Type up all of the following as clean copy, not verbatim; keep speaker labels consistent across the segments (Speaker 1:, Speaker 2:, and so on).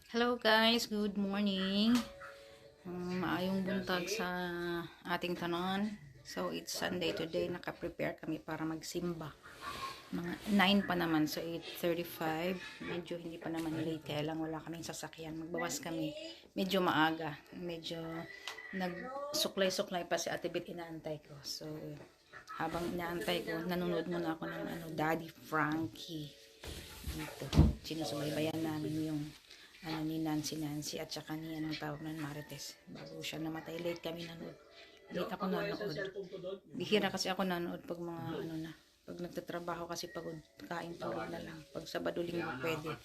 Speaker 1: Hello guys, good morning. Maayong buntag sa ating tanan. So it's Sunday today, naka-prepare kami para magsimba. Mga 9 pa naman, so 8:35. Medyo hindi pa naman late, kaya lang wala kaming sasakyan. Magbawas kami. Medyo maaga. Medyo nagsuklay-suklay pa si Ate Beth, inaantay ko. So habang inaantay ko, nanonood muna ako ng Daddy Frankie. Dito. Sinusubaybayan namin yung ni Nancy at saka ni anong tawag ng Marites. Bago siya namatay, late kami nanood. Late ako nanood. Bihira kasi ako nanood pag mga pag nagtatrabaho kasi pagod, kain tulog na lang. Pag Sabado Linggo pwede.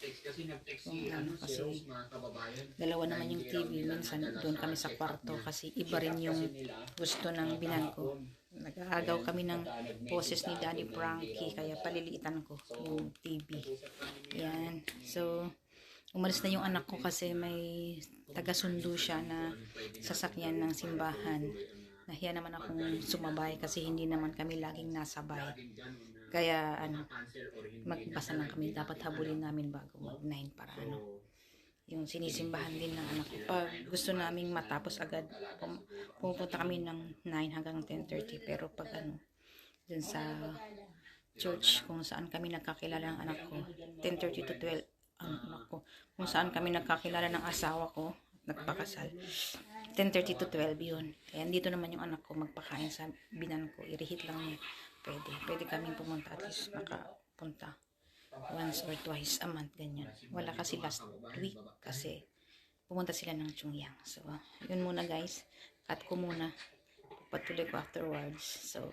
Speaker 1: Kung kasi dalawa naman yung TV, minsan doon kami sa kwarto kasi iba rin yung gusto ng binan ko. Nag-aagaw kami ng boses ni Daddy Frankie, kaya paliliitan ko yung TV. Yan. So umalis na yung anak ko kasi may taga-sundo siya na sasakyan ng simbahan. Nahiya naman akong sumabay kasi hindi naman kami laging nasabay. Kaya magbasa lang kami. Dapat habulin namin bago mag-9 para yung sinisimbahan din ng anak ko. Pag gusto naming matapos agad, pupunta kami ng 9 hanggang 10:30. Pero pag dun sa church kung saan kami nagkakilala ng anak ko, 10:30 to 12. Kung saan kami nagkakilala ng asawa ko, nagpakasal, 10:30 to 12 yun. Kaya dito naman yung anak ko magpakain sa binan ko, i-reheat lang niya. Pwede kaming pumunta, at least makapunta once or twice a month, ganyan. Wala kasi last week kasi pumunta sila ng Chungyang. So yun muna guys, cut ko muna, patuloy ko afterwards. So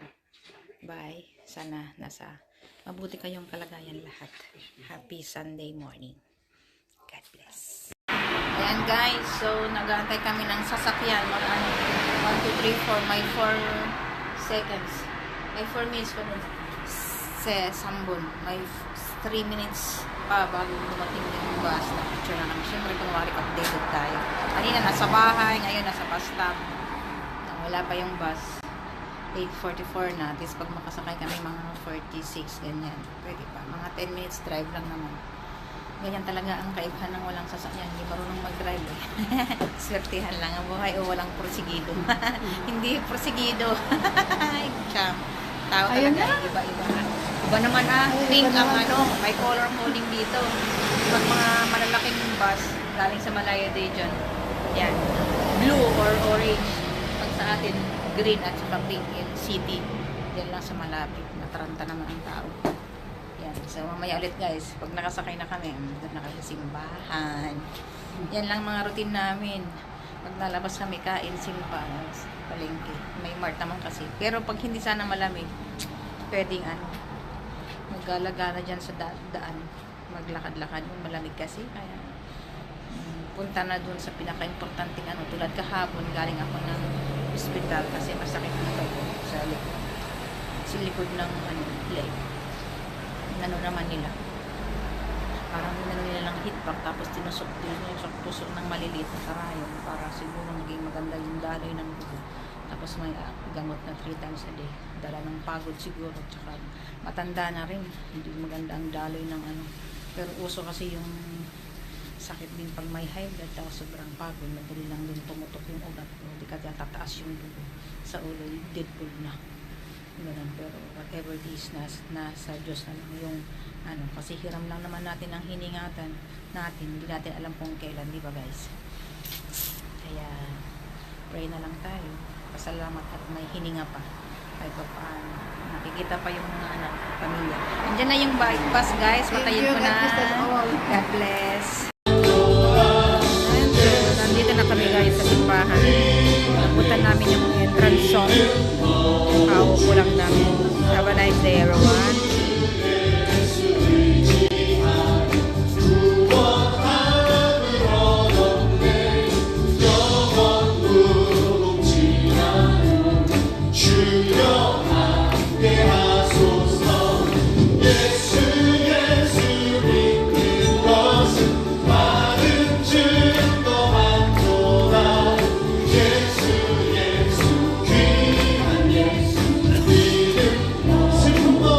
Speaker 1: bye, sana nasa mabuti kayong kalagayan lahat. Happy Sunday morning. God bless. Ayan guys, so nag-aantay kami ng sasakyan. 1, 2, 3, 4, may 4 seconds. May 4 minutes pa dun sa Sambon. May 3 minutes pa bago dumating yung bus. Na-picture na namin. Siyempre kunwari updated tayo. Kanina nasa bahay, ngayon nasa bus stop. Wala pa yung bus. 8:44 na. At least pag makasakay kami mga 46, ganyan. Pwede pa. Mga 10 minutes drive lang naman. Ganyan talaga ang kaibahan ng walang sasakyan. Hindi marunong mag-drive eh. Swertihan lang ang buhay o walang porsigido. Hindi porsigido. Cham. Tao talaga. Iba-iba. Iba naman pink ang may color coding dito. Pag mga malalaking bus, galing sa Malaya Day dyan. Yan. Blue or orange. Pag sa atin, green at saka pink in city. Yan lang sa malapit. Nataranta naman ang tao. Yan. So mamaya ulit guys, pag nakasakay na kami, doon na kami sa simbahan. Yan lang mga routine namin. Pag nalabas kami, kain, simba, palengke. May mart naman kasi. Pero pag hindi sana malamig, pwedeng maggala-gala dyan sa daan. Maglakad-lakad. Malamig kasi. Kaya punta na dun sa pinaka-importanting tulad kahapon, galing ako ng hospital kasi masakit na ito sa likod. Sa likod ng leg. Naman nila. Parang nila lang heat pack tapos tinusok ng maliliit na karayon para siguro maging maganda yung daloy ng dugo. Tapos may gamot na 3 times a day. Dala ng pagod siguro. Tsaka matanda na rin. Hindi maganda ang daloy ng Pero uso kasi yung sakit din pag may high blood, tapos sobrang pagod, madali lang din tumutok yung ugat, hindi ka tataas yung dugo sa ulo, deadpool na ganun. Pero whatever it is, nasa Diyos na lang yung kasi hiram lang naman natin ang hiningatan natin, hindi natin alam kung kailan, di ba guys? Kaya pray na lang tayo, pasalamat at may hininga pa kahit pa paano, nakikita pa yung mga anak, pamilya. Andiyan na yung bus guys, patayin ko na. God bless. Nandito na kami guys sa simbahan. Nabutan namin yung entrance song. Paupo ko lang namin. Have a nice day everyone.
Speaker 2: 슬픔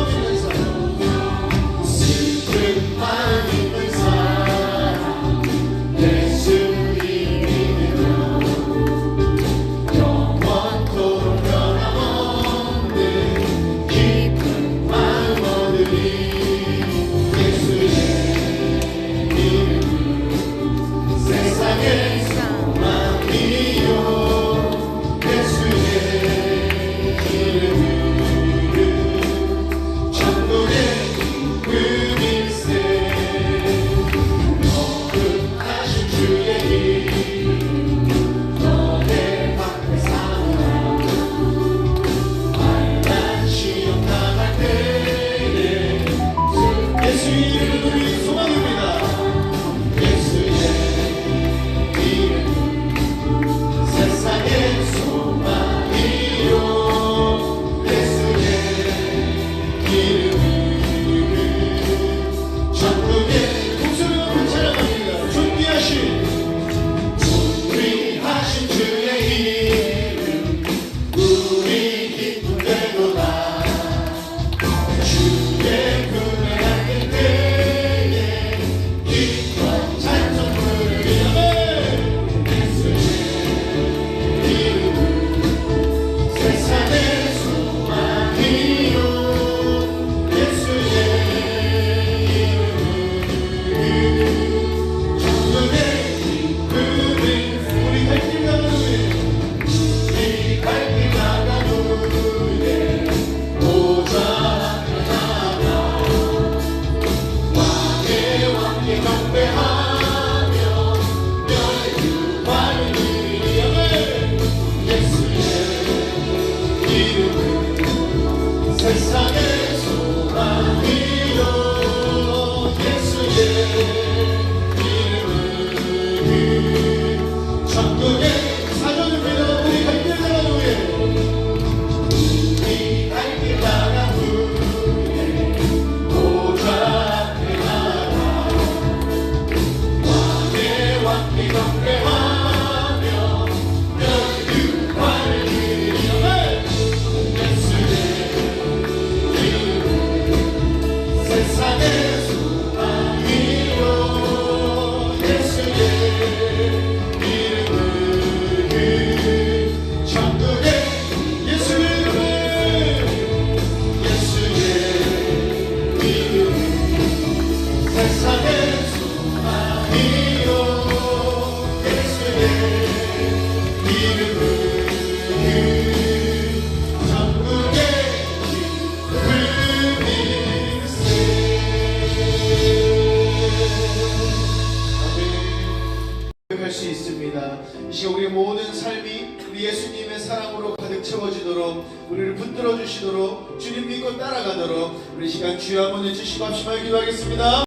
Speaker 2: 할 수 있습니다. 이 시간 우리 모든 삶이 우리 예수님의 사랑으로 가득 채워지도록 우리를 붙들어 주시도록 주님 믿고 따라가도록 우리 시간 주여 한번 외치시고 합심하게 기도하겠습니다.